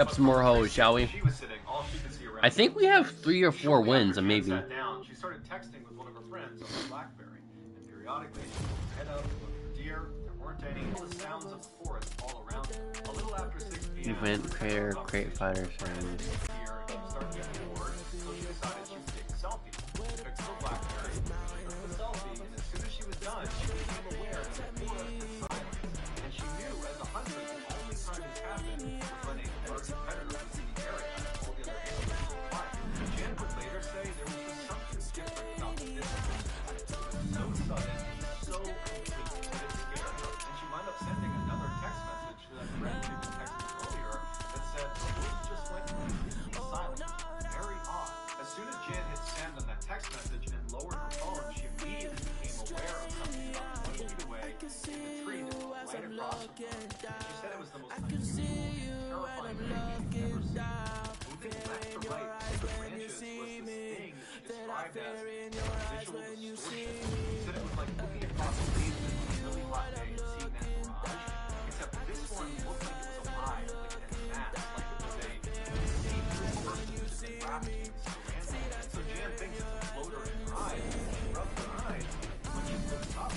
Up some more hoes, shall we? I think we have 3 or 4 wins, and maybe. She started texting with one of her friends on the BlackBerry, and periodically she would head out and look for deer. There weren't any. All the sounds of the forest all around them. A little after 6 p.m. Event prayer, crate fighters, and She started getting bored, so she decided she would take a selfie. She picked up the BlackBerry, took the selfie, and as soon as she was done, she became aware that the forest was silent. And she knew, as a hunter, the only time this happened was when a large predator was in the area and all the other animals were quiet. Jan would later say there was just something different about the distance. It was so sudden, so complete that it scared her. And she wound up sending another text message to that friend she was texting earlier that said, the woods just went completely silent. Very odd. As soon as Jan hit send on that text message and lowered her phone, she immediately became aware of something about 20 feet away in the tree that was right across from her. And she said it was the most unusual, terrifying thing she'd ever seen. Moving left to right through the branches was this thing that she described as visual distortion. She said it was like looking across the pavement on a really hot day and seeing that mirage, except this one looked like it was alive, like it had mass, like it was a dangerous person just wrapped in this ceramic. So Jan thinks it's a floater in her eyes, and she rubs her eyes. When she looks up,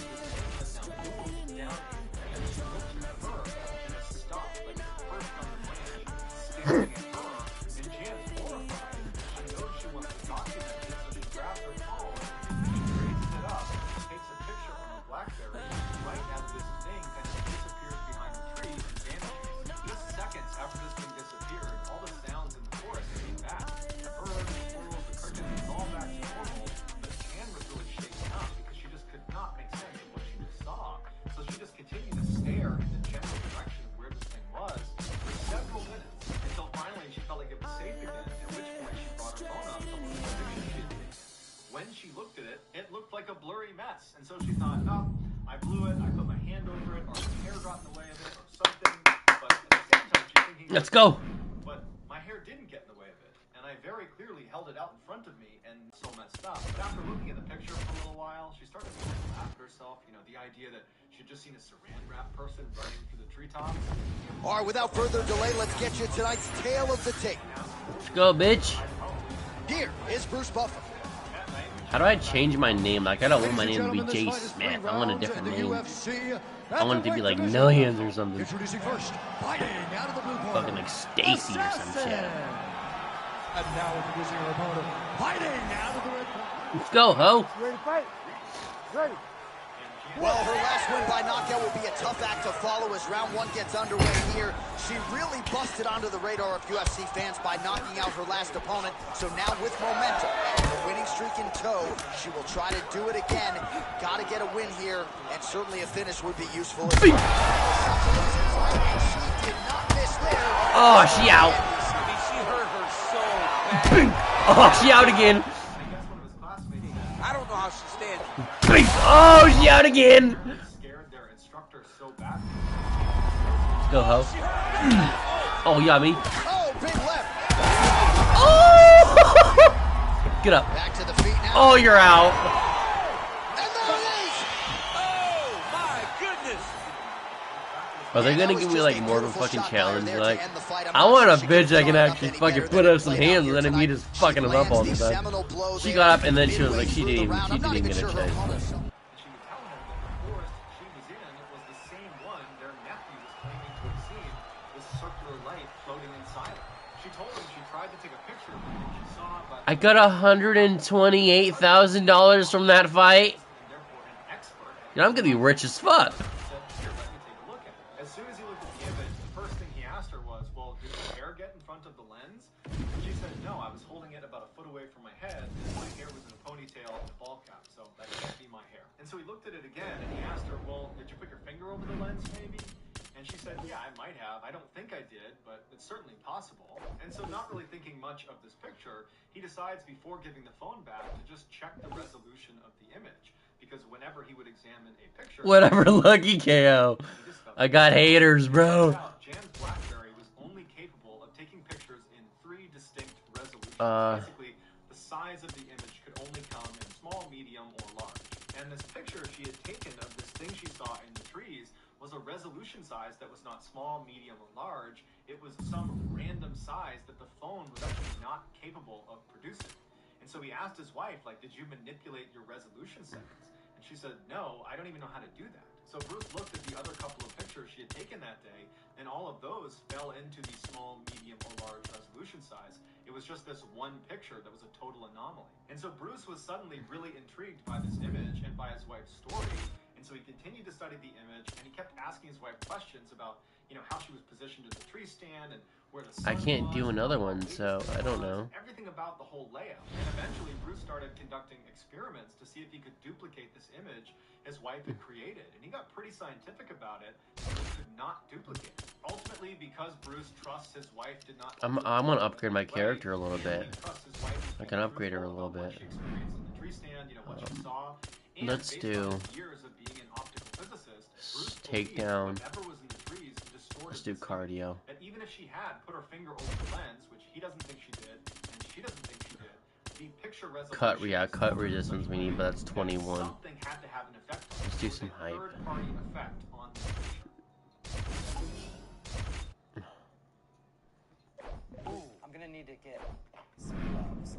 this thing has now moved down a branch. She looks at her, and it stopped, like it's perched on the branch, staring at her. And Jan's horrified. She knows she wants to document it, so she grabs her phone, and she raises it up, takes a picture on her BlackBerry, right as this thing kind of disappears behind the tree and vanishes. Just seconds after this thing disappeared, all the sounds in the forest came back. The birds, the squirrels, the crickets, it was all back to normal, but Jan was really shaken up because she just could not make sense of what she just saw. So she just continued to stare in the general direction of where this thing was for several minutes, until finally she felt like it was safe again, at which point she brought her phone up to look at the picture she had taken. When she looked at it, it looked like a blurry mess, and so she thought, oh, I blew it, I put my hand over it, or my hair got in the way of it, or something, but at the same time she's thinking, let's go. but my hair didn't get in the way of it, and I very clearly held it out in front of me and so messed up. But after looking at the picture for a little while, she started to laugh at herself, you know, the idea that she'd just seen a saran wrap person running through the treetops. All right, without further delay, let's get you tonight's tale of the tape. Let's go, bitch. Here is Bruce Buffer. How do I change my name? Like, I don't want my name to be Jay Smith. I want a different name. I want it to be like Millions or something. Introducing first, fighting out of the blue corner, Fucking like Stacy or some shit. And now introducing her opponent, fighting out of the red corner. Let's go, ho. Ready to fight? Ready. Well, her last win by knockout will be a tough act to follow as round one gets underway here. She really busted onto the radar of UFC fans by knocking out her last opponent. So now with momentum and a winning streak in tow, she will try to do it again. Got to get a win here, and certainly a finish would be useful as well. And she did not miss there. Oh, she out. I mean, she hurt her so bad. Oh, she out again. I don't know how she stands. Oh, she out again. Scared their instructor so bad. Let's go, ho. Oh, yummy. Oh, big left. Oh! Get up. Back to the feet now. Oh, you're out. And there it is. Oh, my goodness. Are they gonna give me like more of a fucking challenge? Like, I want a bitch that can actually fucking put up some hands and then me just fucking them up all the time. She got up and then she was like, she didn't even get a chance. And she would tell him that the forest she was in was the same one their nephew was claiming to have seen, this circular light floating inside it. She told him she tried to take a picture of it and she saw it, but I got $128,000 from that fight. and therefore an expert You know, I'm gonna be rich as fuck. said, here, let me take a look at it. As soon as he looked at the image, the first thing he asked her was, well, did your hair get in front of the lens? And she said, no, I was holding it about a foot away from my head, and my hair was in a ponytail and a ball cap, so that can't be my hair. And so he looked at it again, and he asked her, well, did you put your finger over the lens, maybe? And she said, yeah, I might have. I don't think I did, but it's certainly possible. And so not really thinking much of this picture, he decides before giving the phone back to just check the resolution of the image. Because whenever he would examine a picture... Whatever, lucky KO. I got haters, bro. Jan's BlackBerry was only capable of taking pictures in 3 distinct resolutions. Basically, the size of the image could only come in small, medium, or large. And this picture she had taken of this thing she saw in the trees was a resolution size that was not small, medium, or large. It was some random size that the phone was actually not capable of producing. And so he asked his wife, like, did you manipulate your resolution settings? And she said, no, I don't even know how to do that. So Bruce looked at the other couple of pictures she had taken that day, and all of those fell into the small, medium, or large resolution size. It was just this one picture that was a total anomaly. And so Bruce was suddenly really intrigued by this image and by his wife's story. And so he continued to study the image, and he kept asking his wife questions about, you know, how she was positioned in the tree stand and where the sun I can't was, do another how one, weighted so it I don't was, know. everything about the whole layout. And eventually Bruce started conducting experiments to see if he could duplicate this image his wife had created. And he got pretty scientific about it, but he could not duplicate it. Ultimately, because Bruce trusts his wife did not... I'm gonna upgrade my character a little bit. I can upgrade her a little bit. Let's do takedown. Let's do cardio. That even if she had put her finger over the lens, which he doesn't think she did, and she doesn't think she did, the picture resolution... Cut resistance we need, but that's 21. Something had to have an effect on it. Let's do some hype. Third-party effect on the picture. Ooh, I'm gonna need to get some gloves.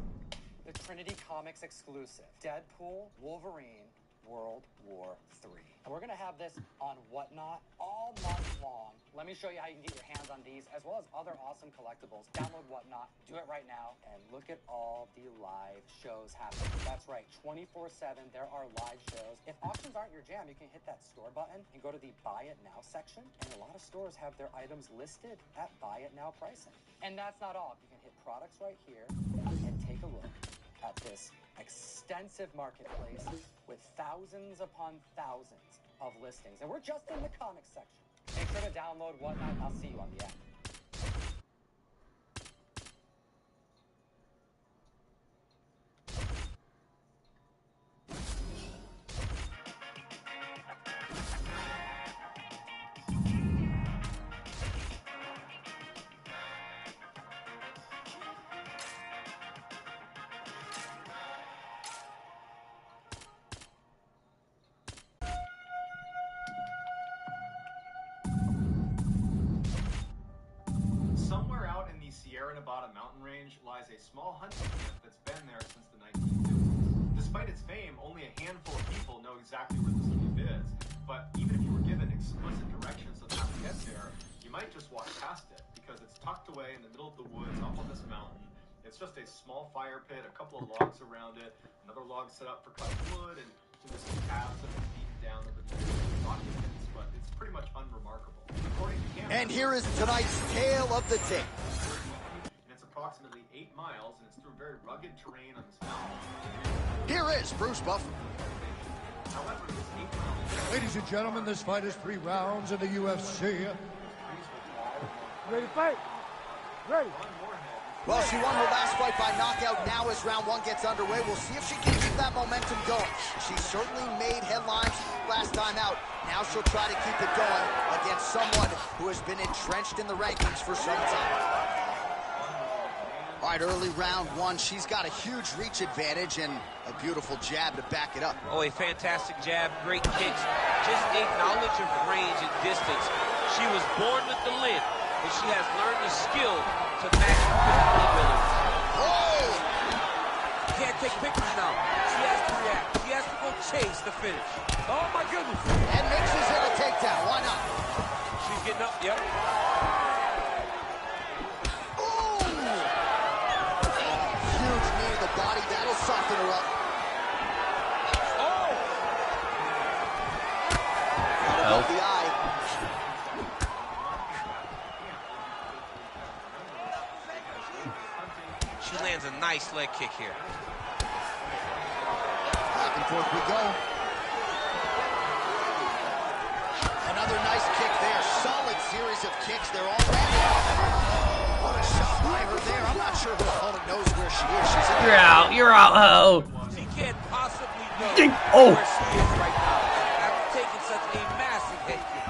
The Trinity Comics exclusive. Deadpool, Wolverine, World War III. And we're gonna have this on Whatnot all month long. Let me show you how you can get your hands on these, as well as other awesome collectibles. Download Whatnot, do it right now, and look at all the live shows happening. That's right, 24/7, there are live shows. If auctions aren't your jam, you can hit that store button and go to the Buy It Now section, and a lot of stores have their items listed at Buy It Now pricing. And that's not all. You can hit products right here and take a look at this extensive marketplace with thousands upon thousands of listings. And we're just in the comics section. Make sure to download Whatnot. I'll see you on the app. Somewhere out in the Sierra Nevada mountain range lies a small hunting camp that's been there since the 1950s. Despite its fame, only a handful of people know exactly where this camp is. But even if you were given explicit directions on how to get there, you might just walk past it because it's tucked away in the middle of the woods up on this mountain. It's just a small fire pit, a couple of logs around it, another log set up for cutting wood, and just some paths that are beaten down over the rocky pits, but it's pretty much unremarkable. And here is tonight's tale of the tape. And it's approximately 8 miles, and it's through very rugged terrain on this mountain. Here is Bruce Buffer. However, this 8 miles... Ladies and gentlemen, this fight is 3 rounds in the UFC. Ready to fight? Ready. Well, she won her last fight by knockout. Now as round 1 gets underway, we'll see if she can keep that momentum going. She certainly made headlines last time out. Now she'll try to keep it going against someone who has been entrenched in the rankings for some time. All right, early round 1, she's got a huge reach advantage and a beautiful jab to back it up. Oh, a fantastic jab, great kicks, just a knowledge of range and distance. She was born with the lid, but she has learned the skill to match her physical abilities. Oh! Can't take pictures now. She has to react. She has to go chase the finish. Oh, my goodness. And mixes in a takedown. Why not? She's getting up. Yep. Ooh! Huge knee to the body. That'll soften her up. Oh! Above the eye. She lands a nice leg kick here. Back and forth we go. Another nice kick there. Solid series of kicks. They're all landing. What a shot by her there. I'm not sure her opponent knows where she is. She's in You're out. You're out, ho. She can't possibly know Oh. where she is right now after taking such a massive head kick.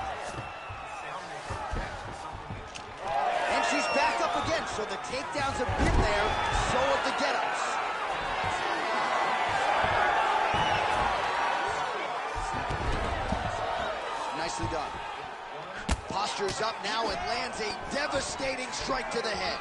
And she's back up again. So the takedowns have been there. So have the get-ups. Nicely done. gestures up now and lands a devastating strike to the head.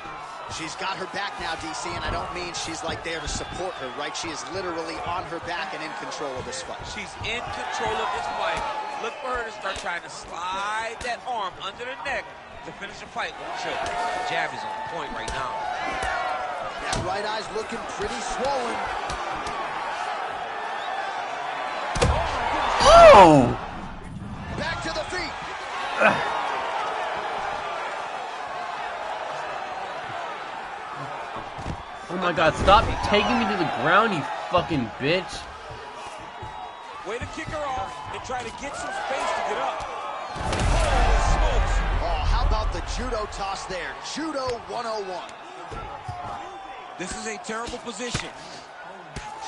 She's got her back now, DC, and I don't mean she's like there to support her, right? She is literally on her back and in control of this fight. She's in control of this fight. Look for her to start trying to slide that arm under the neck to finish the fight with a choke. The jab is on point right now. That right eye's looking pretty swollen. Oh! Back to the feet. Oh my god, stop taking me to the ground, you fucking bitch. Way to kick her off and try to get some space to get up. Holy smokes. Oh, how about the judo toss there? Judo 101. This is a terrible position.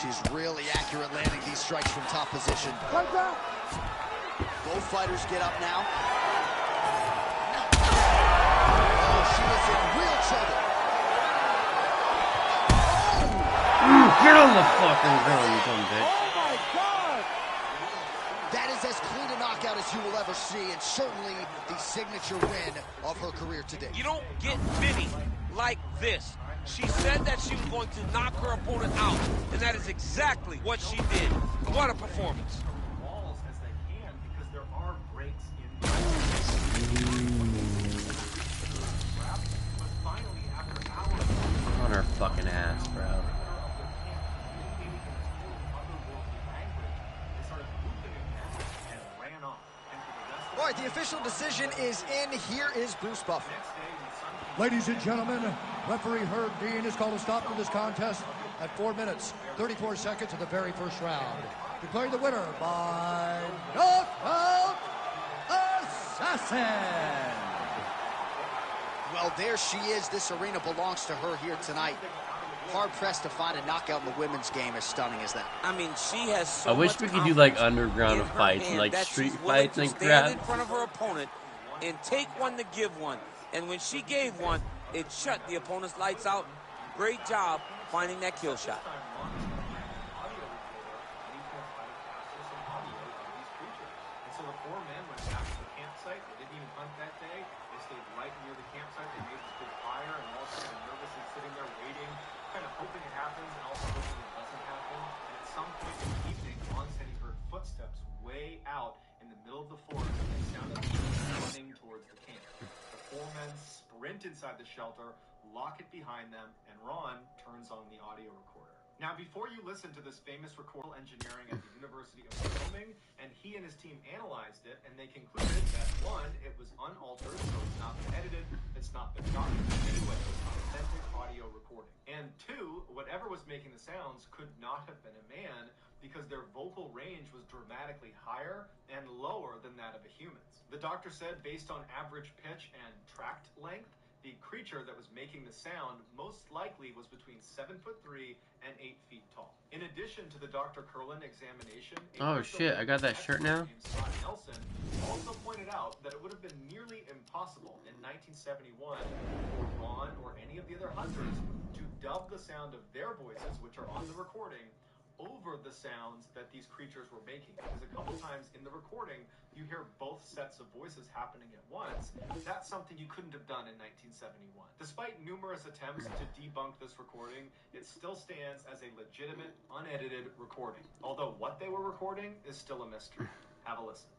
She's really accurate landing these strikes from top position. Both fighters get up now. Oh, she is in real trouble. Get on the fucking ground, you dumb bitch. Oh my God! That is as clean a knockout as you will ever see, and certainly the signature win of her career today. You don't get many like this. She said that she was going to knock her opponent out, and that is exactly what she did. What a performance. Walls as they can because there are breaks in but finally, after hours On her fucking ass, bro. All right, the official decision is in. Here is Bruce Buffer. Ladies and gentlemen, referee Herb Dean has called a stop to this contest at 4 minutes, 34 seconds of the very first round. Declaring the winner by knockout assassin. Well, there she is. This arena belongs to her here tonight. Hard-pressed to find a knockout in the women's game as stunning as that. I mean, she has so I wish much we could do like confidence underground in her fights and hand like that street she's willing fights to and stand crap. in front of her opponent and take one to give one. And when she gave one, it shut the opponent's lights out. Great job finding that kill shot. So the four men went back to the campsite. They didn't even hunt that day. They stayed right near the campsite. They made this big fire, and all kind of nervous and sitting there waiting, kind of hoping it happens and also hoping it doesn't happen. And at some point in the evening, on said he heard footsteps way out in the middle of the forest, and they sounded like running towards the camp. The four men sprint inside the shelter, lock it behind them, and Ron turns on the audio recorder. Now, before you listen to this famous recordal engineering at the University of Wyoming, and he and his team analyzed it, and they concluded that, one, it was unaltered, so it's not been edited, it's not been doctored in any way, it's an authentic audio recording. And two, whatever was making the sounds could not have been a man, because their vocal range was dramatically higher and lower than that of a human's. The doctor said, based on average pitch and tract length, the creature that was making the sound most likely was between 7'3" and 8 feet tall. In addition to the Dr. Curlin examination, Oh shit, I got that shirt now? Scott Nelson also pointed out that it would have been nearly impossible in 1971 for Ron or any of the other hunters to dub the sound of their voices, which are on the recording, over the sounds that these creatures were making. Because a couple times in the recording, you hear both sets of voices happening at once. That's something you couldn't have done in 1971. Despite numerous attempts to debunk this recording, it still stands as a legitimate, unedited recording. Although what they were recording is still a mystery. Have a listen.